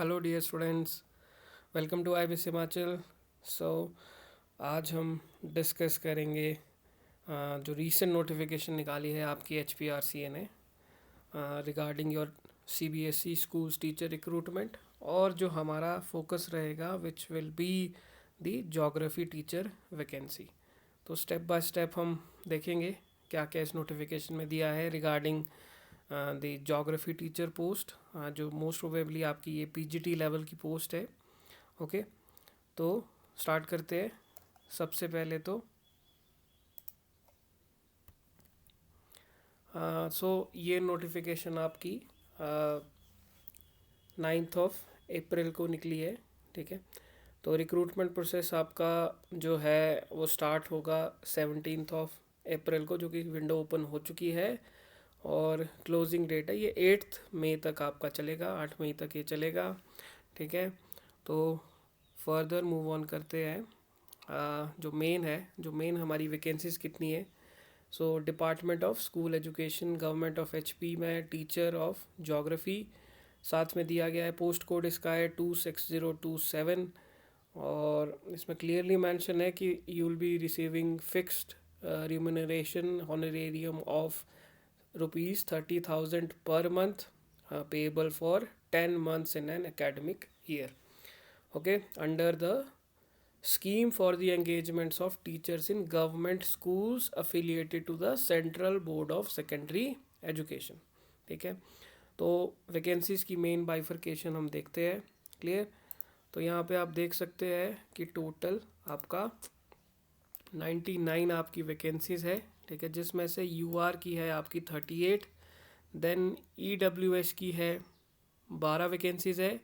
Hello dear students, welcome to IBC Himachal. सो आज हम डिस्कस करेंगे जो रीसेंट नोटिफिकेशन निकाली है आपकी HPRCA ने regarding your CBSE schools teacher recruitment, और जो हमारा फोकस रहेगा which will be the geography teacher vacancy. तो स्टेप बाय स्टेप हम देखेंगे क्या क्या इस नोटिफिकेशन में दिया है regarding the geography teacher post, जो मोस्ट प्रोबेबली आपकी ये PGT लेवल की पोस्ट है। ओके, तो स्टार्ट करते हैं। सबसे पहले तो ये नोटिफिकेशन आपकी 9 अप्रैल को निकली है। ठीक है, तो रिक्रूटमेंट प्रोसेस आपका जो है वो स्टार्ट होगा 17 अप्रैल को, जो कि विंडो ओपन हो चुकी है, और क्लोजिंग डेट है ये 8 मई तक आपका चलेगा, 8 मई तक ये चलेगा। ठीक है, तो फर्दर मूव ऑन करते हैं। जो मेन हमारी वैकेंसीज कितनी है। So department of school education government of HP में टीचर ऑफ ज्योग्राफी साथ में दिया गया है। पोस्ट कोड इसका है 26027, और इसमें क्लियरली मेंशन है कि you will be receiving fixed remuneration honorarium of ₹30,000 per month, payable for 10 months in an academic year. Okay, under the scheme for the engagements of teachers in government schools affiliated to the Central Board of Secondary Education. ठीक है, तो vacancies की main bifurcation हम देखते हैं। Clear, तो यहाँ पे आप देख सकते हैं कि टोटल आपका 99 आपकी वैकेंसीज है। ठीक है, जिसमें से UR की है आपकी 38, देन EWS की है 12 वैकेंसीज है।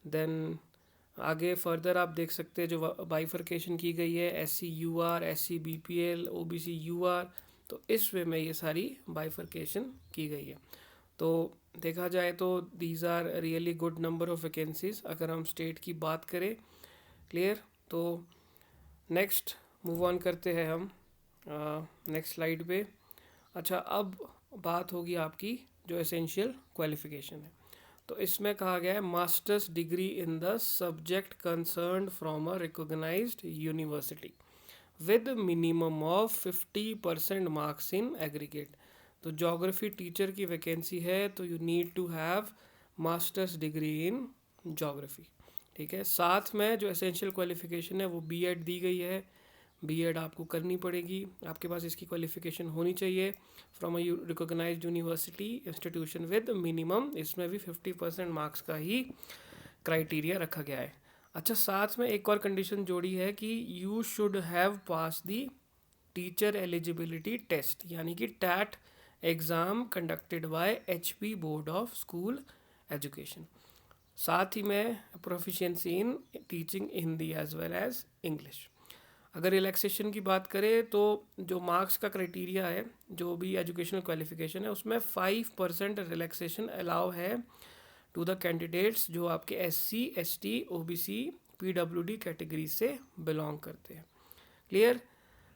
देन आगे फर्दर आप देख सकते हैं जो बाइफर्केशन की गई है SC UR, SC BPL, OBC UR, तो इस वे में ये सारी बाइफर्केशन की गई है। तो देखा जाए तो these are really good number of vacancies अगर हम स्टेट की बात करें। क्लियर, तो नेक्स्ट मूव ऑन करते हैं हम नेक्स्ट स्लाइड पे। अच्छा, अब बात होगी आपकी जो एसेंशियल क्वालिफिकेशन है। तो इसमें कहा गया है masters degree in the subject concern from a recognised university with minimum of 50% marks in aggregate. तो ज्योग्राफी टीचर की वैकेंसी है, तो you need to have masters degree in geography. ठीक है, साथ में जो एसेंशियल क्वालिफिकेशन है वो B.Ed दी गई है। B.Ed आपको करनी पड़ेगी, आपके पास इसकी क्वालिफिकेशन होनी चाहिए from a recognised university institution with minimum, इसमें भी 50% मार्क्स का ही क्राइटेरिया रखा गया है। अच्छा, साथ में एक और कंडीशन जोड़ी है कि you should have pass the teacher eligibility test, यानी कि TET exam conducted by HP board of school education. साथ ही में proficiency in teaching Hindi as well as English. अगर रिलैक्सेशन की बात करें तो जो मार्क्स का क्राइटेरिया है, जो भी एजुकेशनल क्वालिफिकेशन है, उसमें 5% रिलैक्सेशन अलाउ है टू द कैंडिडेट्स जो आपके SC ST OBC PWD category से बिलोंग करते हैं। क्लियर,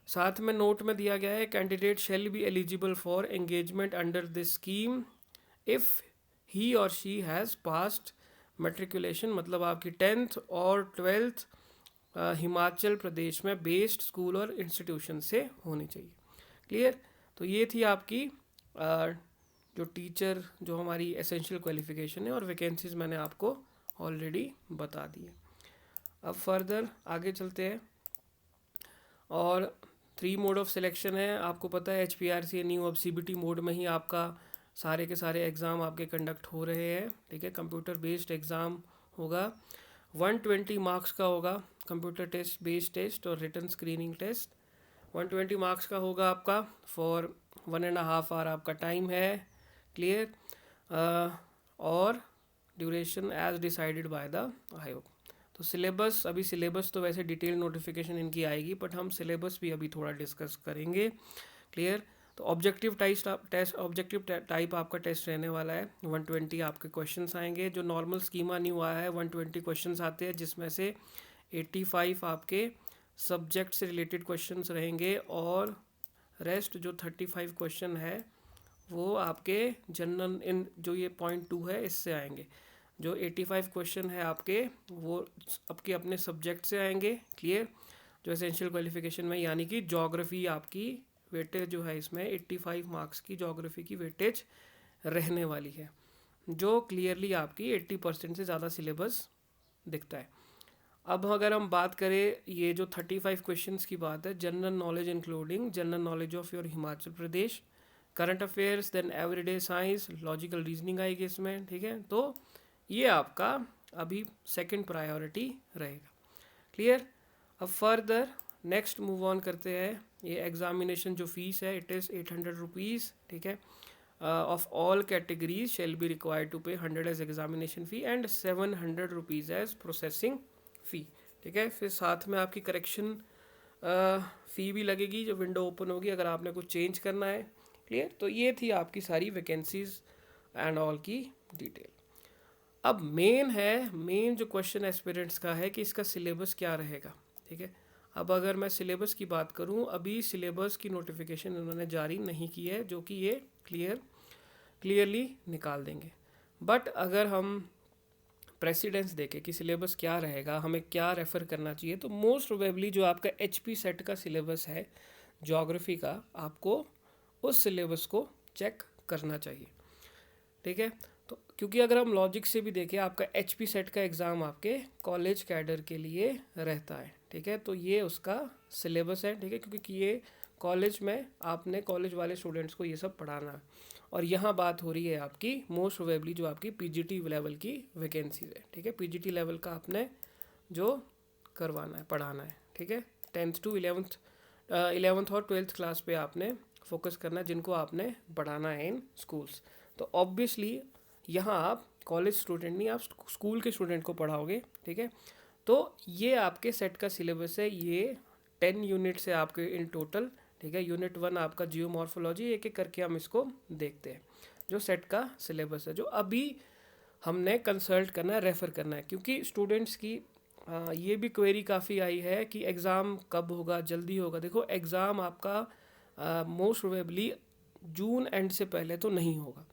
साथ में नोट में दिया गया है candidate shall be eligible for engagement under this scheme if he और शी हैज़ पास्ड मेट्रिकुलेशन, मतलब आपकी 10th और 12th हिमाचल प्रदेश में बेस्ड स्कूल और इंस्टीट्यूशन से होनी चाहिए। क्लियर, तो ये थी आपकी जो टीचर जो हमारी एसेंशियल क्वालिफिकेशन है, और वैकेंसीज मैंने आपको ऑलरेडी बता दी है। अब फर्दर आगे चलते हैं, और 3 मोड ऑफ सिलेक्शन है। आपको पता है HPRCA न्यू अब CBT मोड में ही आपका सारे के सारे एग्ज़ाम आपके कंडक्ट हो रहे हैं। ठीक है, कंप्यूटर बेस्ड एग्ज़ाम होगा, 120 मार्क्स का होगा, कंप्यूटर टेस्ट बेस्ड टेस्ट और रिटन स्क्रीनिंग टेस्ट। 120 मार्क्स का होगा आपका, फॉर 1.5 आवर आपका टाइम है। क्लियर, और duration as decided by the आयोग। तो सिलेबस, अभी सिलेबस तो वैसे डिटेल नोटिफिकेशन इनकी आएगी, बट हम सिलेबस भी अभी थोड़ा डिस्कस करेंगे। क्लियर, तो ऑब्जेक्टिव टाइप आपका टेस्ट रहने वाला है। 120 आपके क्वेश्चंस आएंगे, जो नॉर्मल स्कीमा न्यू आया है 120 क्वेश्चंस आते हैं, जिसमें से 85 आपके सब्जेक्ट से रिलेटेड क्वेश्चंस रहेंगे, और रेस्ट जो 35 क्वेश्चन है वो आपके जनरल इन जो ये पॉइंट 2 है इससे आएंगे। जो 85 क्वेश्चन है आपके वो आपके अपने सब्जेक्ट से आएंगे, क्लियर, जो एसेंशियल क्वालिफिकेशन में, यानी कि ज्योग्राफी आपकी वेटेज जो है इसमें 85 मार्क्स की ज्योग्राफी की वेटेज रहने वाली है, जो क्लियरली आपकी 80% से ज़्यादा सिलेबस दिखता है। अब अगर हम बात करें ये जो 35 क्वेश्चंस की बात है, general knowledge including general knowledge of your Himachal Pradesh, current affairs, then everyday science, logical reasoning आएगी इसमें, ठीक है। तो ये आपका अभी सेकंड प्रायोरिटी रहेगा, क्लियर। अब फर्दर नेक्स्ट मूव ऑन करते हैं। ये एग्जामिनेशन जो फीस है इट इज़ 800 रुपीज़, ठीक है। Of all categories shall be required to pay 100 as examination fee and 700 rupees as processing fee, ठीक है। फिर साथ में आपकी करेक्शन फ़ी भी लगेगी जो विंडो ओपन होगी अगर आपने कुछ चेंज करना है, क्लियर। तो ये थी आपकी सारी वैकेंसीज एंड ऑल की डिटेल। अब मेन जो क्वेश्चन एस्पिरेंट्स का है कि इसका सिलेबस क्या रहेगा, ठीक है। अब अगर मैं सिलेबस की बात करूं, अभी सिलेबस की नोटिफिकेशन उन्होंने जारी नहीं की है, जो कि ये क्लियरली निकाल देंगे। बट अगर हम प्रेसिडेंस देखें कि सिलेबस क्या रहेगा, हमें क्या रेफ़र करना चाहिए, तो मोस्ट प्रोबेबली जो आपका HP सेट का सिलेबस है ज्योग्राफी का, आपको उस सिलेबस को चेक करना चाहिए, ठीक है। तो क्योंकि अगर हम लॉजिक से भी देखें, आपका HP सेट का एग्ज़ाम आपके कॉलेज कैडर के लिए रहता है, ठीक है। तो ये उसका सिलेबस है, ठीक है, क्योंकि ये कॉलेज में आपने कॉलेज वाले स्टूडेंट्स को ये सब पढ़ाना है। और यहाँ बात हो रही है आपकी मोस्ट प्रोबेबली जो आपकी PGT लेवल की वैकेंसीज है, ठीक है। PGT लेवल का आपने जो करवाना है, पढ़ाना है, ठीक है। 10th to 11th और 12th क्लास पे आपने फोकस करना है, जिनको आपने पढ़ाना है इन स्कूल्स। तो ऑब्वियसली यहाँ आप कॉलेज स्टूडेंट नहीं, आप स्कूल के स्टूडेंट को पढ़ाओगे, ठीक है। तो ये आपके सेट का सिलेबस है, ये 10 यूनिट से आपके इन टोटल, ठीक है। यूनिट 1 आपका जियोमॉर्फोलॉजी, एक एक करके हम इसको देखते हैं। जो सेट का सिलेबस है, जो अभी हमने कंसल्ट करना है, रेफ़र करना है, क्योंकि स्टूडेंट्स की ये भी क्वेरी काफ़ी आई है कि एग्ज़ाम कब होगा, जल्दी होगा। देखो एग्ज़ाम आपका मोस्ट प्रोबेबली जून एंड से पहले तो नहीं होगा,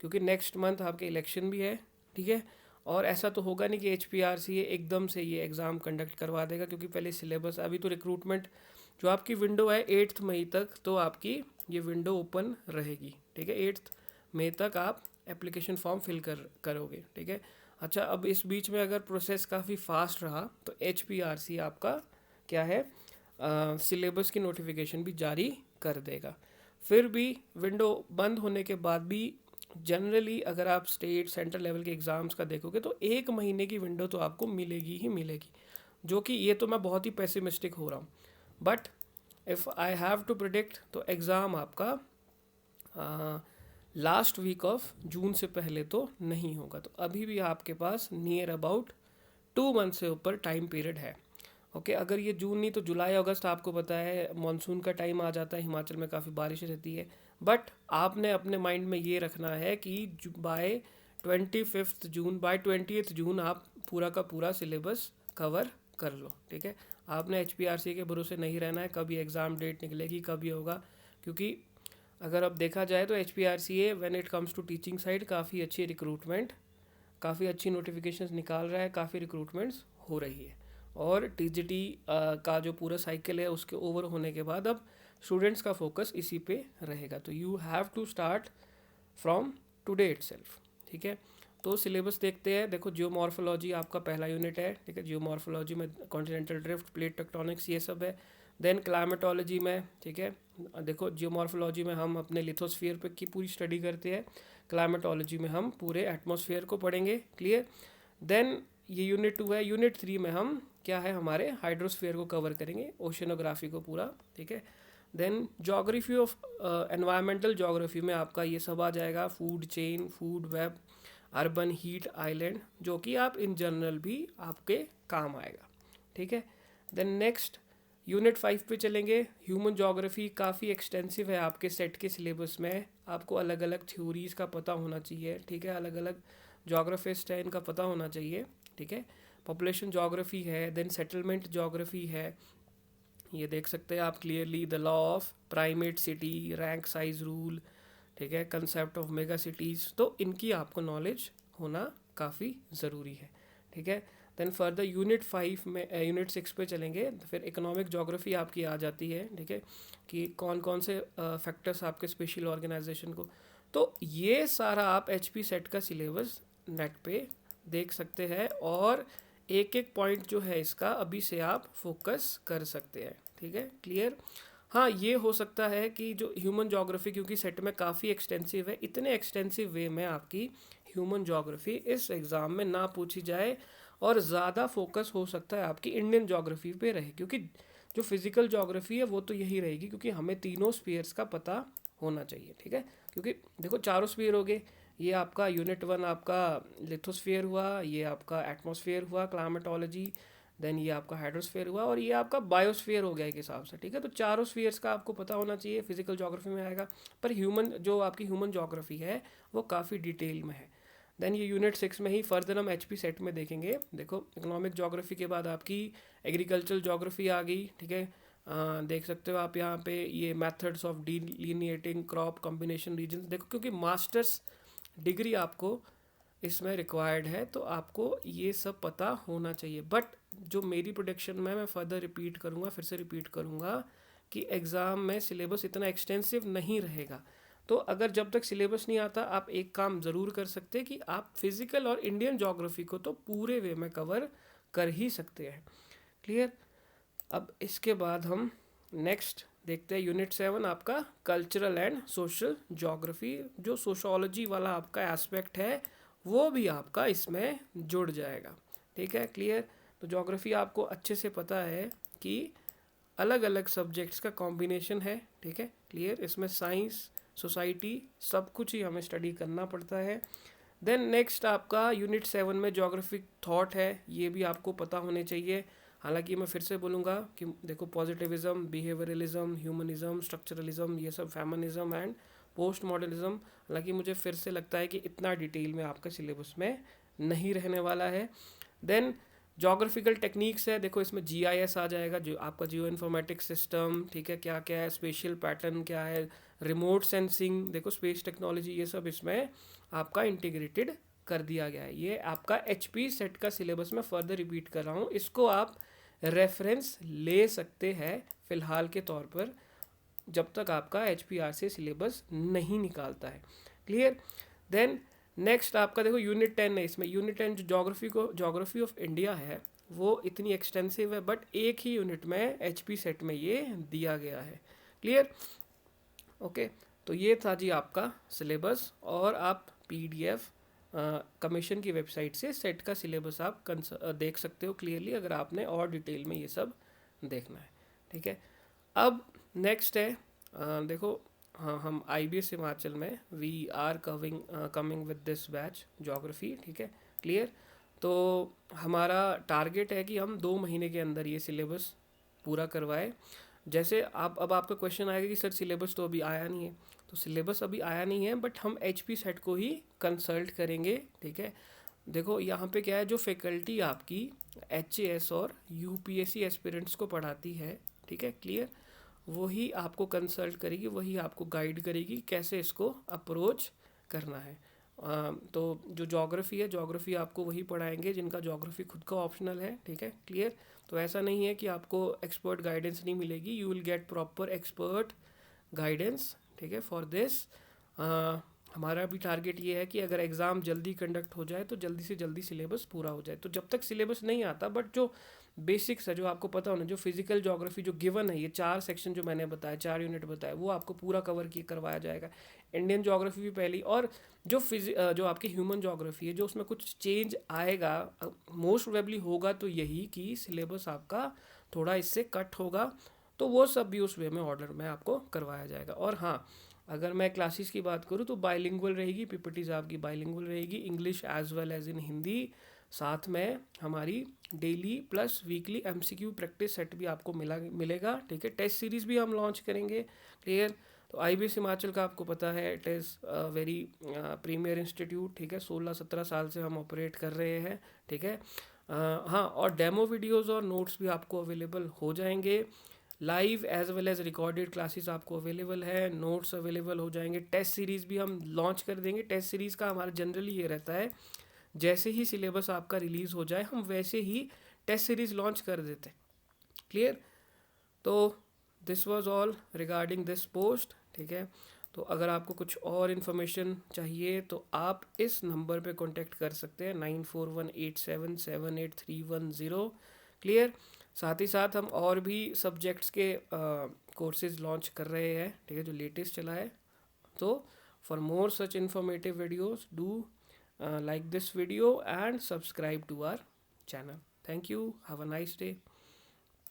क्योंकि नेक्स्ट मंथ आपके इलेक्शन भी है, ठीक है। और ऐसा तो होगा नहीं कि HPRC एकदम से ये एग्ज़ाम कंडक्ट करवा देगा, क्योंकि पहले सिलेबस, अभी तो रिक्रूटमेंट जो आपकी विंडो है 8 मई तक, तो आपकी ये विंडो ओपन रहेगी, ठीक है। 8 मई तक आप एप्लीकेशन फॉर्म फिल करोगे, ठीक है। अच्छा, अब इस बीच में अगर प्रोसेस काफ़ी फास्ट रहा तो HPRC आपका क्या है, सिलेबस की नोटिफिकेशन भी जारी कर देगा। फिर भी विंडो बंद होने के बाद भी जनरली अगर आप स्टेट सेंट्रल लेवल के एग्ज़ाम्स का देखोगे तो 1 महीने की विंडो तो आपको मिलेगी ही मिलेगी, जो कि ये तो मैं बहुत ही पेसिमिस्टिक हो रहा हूँ। But if I have to predict तो एग्ज़ाम आपका लास्ट वीक ऑफ जून से पहले तो नहीं होगा। तो अभी भी आपके पास नियर अबाउट 2 मंथ से ऊपर टाइम पीरियड है, ओके। अगर ये जून नहीं तो जुलाई अगस्त, आपको पता है मानसून का टाइम आ जाता है, हिमाचल में काफ़ी बारिश रहती है। बट आपने अपने माइंड में ये रखना है कि बाय 25 जून, बाय 20 जून आप पूरा का पूरा सिलेबस कवर कर लो, ठीक है। आपने HPRC के भरोसे नहीं रहना है, कभी एग्ज़ाम डेट निकलेगी, कभी होगा। क्योंकि अगर अब देखा जाए तो HPRC when it comes to teaching side काफ़ी अच्छी रिक्रूटमेंट, काफ़ी अच्छी नोटिफिकेशंस निकाल रहा है, काफ़ी रिक्रूटमेंट्स हो रही है। और TGT का जो पूरा साइकिल है उसके ओवर होने के बाद अब स्टूडेंट्स का फोकस इसी पे रहेगा। तो you have to start from today itself, ठीक है। तो सिलेबस देखते हैं। देखो जियोमॉर्फोलॉजी आपका पहला यूनिट है, ठीक है। जियोमॉर्फोलॉजी में कॉन्टिनेंटल ड्रिफ्ट, प्लेट टेक्टोनिक्स, ये सब है। देन क्लाइमेटोलॉजी में, ठीक है, देखो जियोमॉर्फोलॉजी में हम अपने लिथोस्फीयर पे की पूरी स्टडी करते हैं, क्लाइमेटोलॉजी में हम पूरे एटमॉस्फेयर को पढ़ेंगे, क्लियर। देन ये यूनिट 2 है। यूनिट 3 में हम क्या है, हमारे हाइड्रोस्फीयर को कवर करेंगे, ओशनोग्राफी को पूरा, ठीक है। Then geography of environmental geography में आपका ये सब आ जाएगा, food chain, food web, urban heat island, जो कि आप इन जनरल भी आपके काम आएगा, ठीक है। देन नेक्स्ट यूनिट 5 पे चलेंगे। ह्यूमन जोग्राफी काफ़ी एक्सटेंसिव है आपके सेट के सिलेबस में, आपको अलग अलग थ्योरीज़ का पता होना चाहिए, ठीक है। अलग अलग जोग्राफिस्ट है, इनका पता होना चाहिए, ठीक है। पॉपुलेशन जोग्राफी है, देन सेटलमेंट जोग्राफी है, ये देख सकते हैं आप clearly, the law of primate city, rank size rule, ठीक है, कंसेप्ट ऑफ मेगा सिटीज़। तो इनकी आपको नॉलेज होना काफ़ी ज़रूरी है, ठीक है। देन फर्दर यूनिट 5 में यूनिट 6 पे चलेंगे तो फिर इकोनॉमिक जोग्राफी आपकी आ जाती है, ठीक है, कि कौन कौन से फैक्टर्स आपके स्पेशल ऑर्गेनाइजेशन को, तो ये सारा आप HP सेट का सिलेबस नेट पे देख सकते हैं और एक एक पॉइंट जो है इसका अभी से आप फोकस कर सकते हैं, ठीक है, क्लियर। हाँ, ये हो सकता है कि जो ह्यूमन ज्योग्राफी क्योंकि सेट में काफ़ी एक्सटेंसिव है, इतने एक्सटेंसिव वे में आपकी ह्यूमन ज्योग्राफी इस एग्ज़ाम में ना पूछी जाए और ज़्यादा फोकस हो सकता है आपकी इंडियन ज्योग्राफी पे रहे, क्योंकि जो फिज़िकल ज्योग्राफी है वो तो यही रहेगी, क्योंकि हमें तीनों स्फीयर्स का पता होना चाहिए, ठीक है। क्योंकि देखो चारों स्फीयर हो गए, ये आपका यूनिट 1 आपका लिथोस्फीयर हुआ, ये आपका एटमॉस्फेयर हुआ क्लाइमेटोलॉजी, देन ये आपका हाइड्रोस्फीयर हुआ और ये आपका बायोस्फीयर हो गया एक हिसाब से, ठीक है। तो चारों स्फीयर्स का आपको पता होना चाहिए, फिजिकल ज्योग्राफी में आएगा, पर ह्यूमन जो आपकी ह्यूमन ज्योग्राफी है वो काफ़ी डिटेल में है। देन ये यूनिट 6 में ही फर्दर हम HP सेट में देखेंगे। देखो इकोनॉमिक ज्योग्राफी के बाद आपकी एग्रीकल्चरल ज्योग्राफी आ गई, ठीक है। देख सकते हो आप यहाँ पे ये methods of delineating crop combination region, देखो क्योंकि मास्टर्स डिग्री आपको इसमें रिक्वायर्ड है तो आपको ये सब पता होना चाहिए। बट जो मेरी प्रोडिक्शन में मैं फर्दर रिपीट करूँगा, फिर से रिपीट करूँगा कि एग्ज़ाम में सिलेबस इतना एक्सटेंसिव नहीं रहेगा। तो अगर जब तक सिलेबस नहीं आता आप एक काम ज़रूर कर सकते हैं कि आप फिज़िकल और इंडियन ज्योग्राफी को तो पूरे वे में कवर कर ही सकते हैं, क्लियर। अब इसके बाद हम नेक्स्ट देखते हैं यूनिट 7 आपका कल्चरल एंड सोशल ज्योग्राफी, जो सोशोलॉजी वाला आपका एस्पेक्ट है वो भी आपका इसमें जुड़ जाएगा, ठीक है, क्लियर। तो ज्योग्राफी आपको अच्छे से पता है कि अलग अलग सब्जेक्ट्स का कॉम्बिनेशन है, ठीक है, क्लियर। इसमें साइंस सोसाइटी सब कुछ ही हमें स्टडी करना पड़ता है। देन नेक्स्ट आपका यूनिट 7 में ज्योग्राफिक थॉट है, ये भी आपको पता होने चाहिए। हालांकि मैं फिर से बोलूँगा कि देखो पॉजिटिविज्म, बिहेवियरलिज्म, ह्यूमनिज्म, स्ट्रक्चरलिज्म, ये सब फेमिनिज्म एंड पोस्ट मॉडर्निज्म, हालांकि मुझे फिर से लगता है कि इतना डिटेल में आपका सिलेबस में नहीं रहने वाला है। देन जोग्राफिकल टेक्निक्स है, देखो इसमें GIS आ जाएगा, जो आपका जियो इन्फॉर्मेटिक्स सिस्टम, ठीक है, क्या क्या है, स्पेशल पैटर्न क्या है, रिमोट सेंसिंग, देखो स्पेस टेक्नोलॉजी, ये सब इसमें आपका इंटीग्रेटेड कर दिया गया है। ये आपका HP सेट का सिलेबस में फर्दर रिपीट कर रहा हूँ, इसको आप रेफरेंस ले सकते हैं फ़िलहाल के तौर पर जब तक आपका HPRC सिलेबस नहीं निकालता है, क्लियर। देन नेक्स्ट आपका देखो यूनिट 10 है, इसमें यूनिट 10 जो ज्योग्राफी ऑफ इंडिया है वो इतनी एक्सटेंसिव है, बट एक ही यूनिट में HP सेट में ये दिया गया है, क्लियर, ओके। तो ये था जी आपका सिलेबस, और आप PDF कमीशन की वेबसाइट से सेट का सिलेबस आप देख सकते हो क्लियरली, अगर आपने और डिटेल में ये सब देखना है, ठीक है। अब नेक्स्ट है देखो, हाँ, हम IBS हिमाचल में we are coming with this batch geography, ठीक है, क्लियर। तो हमारा टारगेट है कि हम 2 महीने के अंदर ये सिलेबस पूरा करवाए। जैसे आप अब आपका क्वेश्चन आएगा कि सर सिलेबस तो अभी आया नहीं है, तो सिलेबस अभी आया नहीं है, बट हम HP सेट को ही कंसल्ट करेंगे, ठीक है। देखो यहाँ पे क्या है, जो फैकल्टी आपकी HAS और UPSC एस्पिरेंट्स को पढ़ाती है, ठीक है, क्लियर, वही आपको कंसल्ट करेगी, वही आपको गाइड करेगी कैसे इसको अप्रोच करना है। तो जो ज्योग्राफी है, ज्योग्राफी आपको वही पढ़ाएंगे जिनका ज्योग्राफी खुद का ऑप्शनल है, ठीक है, क्लियर। तो ऐसा नहीं है कि आपको एक्सपर्ट गाइडेंस नहीं मिलेगी, you will get proper expert guidance, ठीक है, फॉर दिस। हमारा भी टारगेट ये है कि अगर एग्ज़ाम जल्दी कंडक्ट हो जाए तो जल्दी से जल्दी सिलेबस पूरा हो जाए। तो जब तक सिलेबस नहीं आता, बट जो बेसिक्स है, जो आपको पता होना, जो फिजिकल ज्योग्राफी जो गिवन है, ये 4 सेक्शन जो मैंने बताया, 4 यूनिट बताया, वो आपको पूरा कवर करवाया जाएगा। इंडियन ज्योग्राफी भी पहली, और जो जो आपकी ह्यूमन ज्योग्राफी है, जो उसमें कुछ चेंज आएगा मोस्ट प्रोबेबली होगा तो यही कि सिलेबस आपका थोड़ा इससे कट होगा, तो वो सब भी उस वे में ऑर्डर में आपको करवाया जाएगा। और हाँ, अगर मैं क्लासेस की बात करूँ तो बाइलिंगुअल रहेगी, PPTs आपकी बाइलिंगुअल रहेगी, English as well as in Hindi. साथ में हमारी daily plus weekly MCQ practice set भी आपको मिलेगा, ठीक है। टेस्ट सीरीज़ भी हम लॉन्च करेंगे, क्लियर। तो IBS हिमाचल का आपको पता है, it is very premier institute, ठीक है, 16-17 साल से हम ऑपरेट कर रहे हैं, ठीक है। हाँ, और डेमो वीडियोज़ और नोट्स भी आपको अवेलेबल हो जाएंगे, live as well as recorded classes आपको अवेलेबल है, नोट्स अवेलेबल हो जाएंगे, टेस्ट सीरीज़ भी हम लॉन्च कर देंगे। टेस्ट सीरीज़ का हमारा जनरली ये रहता है, जैसे ही सिलेबस आपका रिलीज़ हो जाए हम वैसे ही टेस्ट सीरीज़ लॉन्च कर देते। क्लियर? तो this was all regarding this post. ठीक है, तो अगर आपको कुछ और इन्फॉर्मेशन चाहिए तो आप इस नंबर पे कांटेक्ट कर सकते हैं 9418778310। क्लियर? साथ ही साथ हम और भी सब्जेक्ट्स के कोर्सेज लॉन्च कर रहे हैं, ठीक है, जो लेटेस्ट चला है। तो for more such informative videos do like this video and subscribe to our channel. Thank you. Have a nice day.